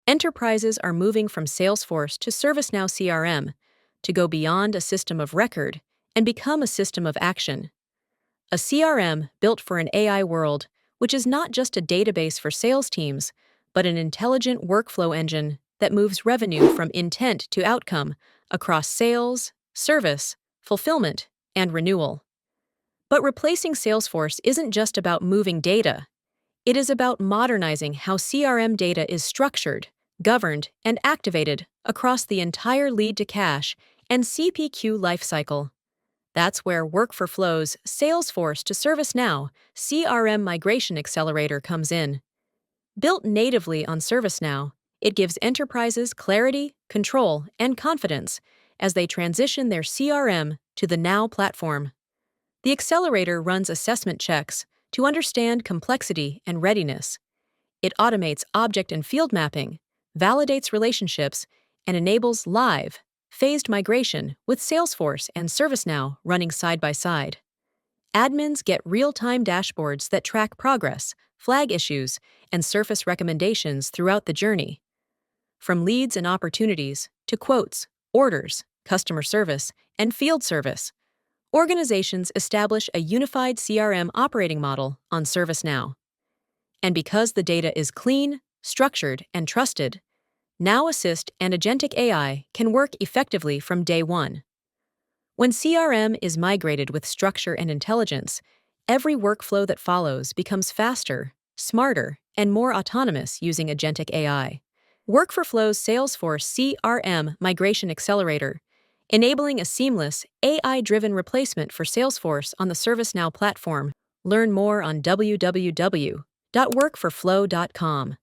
Enterprises are moving from Salesforce to ServiceNow CRM to go beyond a system of record and become a system of action. A CRM built for an AI world, which is not just a database for sales teams, but an intelligent workflow engine that moves revenue from intent to outcome across sales, service, fulfillment, and renewal. But replacing Salesforce isn't just about moving data. It is about modernizing how CRM data is structured, governed, and activated across the entire lead-to-cash and CPQ lifecycle. That's where Work4Flow's Salesforce to ServiceNow CRM Migration Accelerator comes in. Built natively on ServiceNow, it gives enterprises clarity, control, and confidence as they transition their CRM to the Now platform. The accelerator runs assessment checks to understand complexity and readiness. It automates object and field mapping, validates relationships, and enables live, phased migration with Salesforce and ServiceNow running side by side. Admins get real-time dashboards that track progress, flag issues, and surface recommendations throughout the journey. From leads and opportunities to quotes, orders, customer service, and field service, organizations establish a unified CRM operating model on ServiceNow. And because the data is clean, structured, and trusted, Now Assist and Agentic AI can work effectively from day one. When CRM is migrated with structure and intelligence, every workflow that follows becomes faster, smarter, and more autonomous using Agentic AI. Work4Flow's Salesforce CRM Migration Accelerator, enabling a seamless, AI-driven replacement for Salesforce on the ServiceNow platform. Learn more on www.work4flow.com.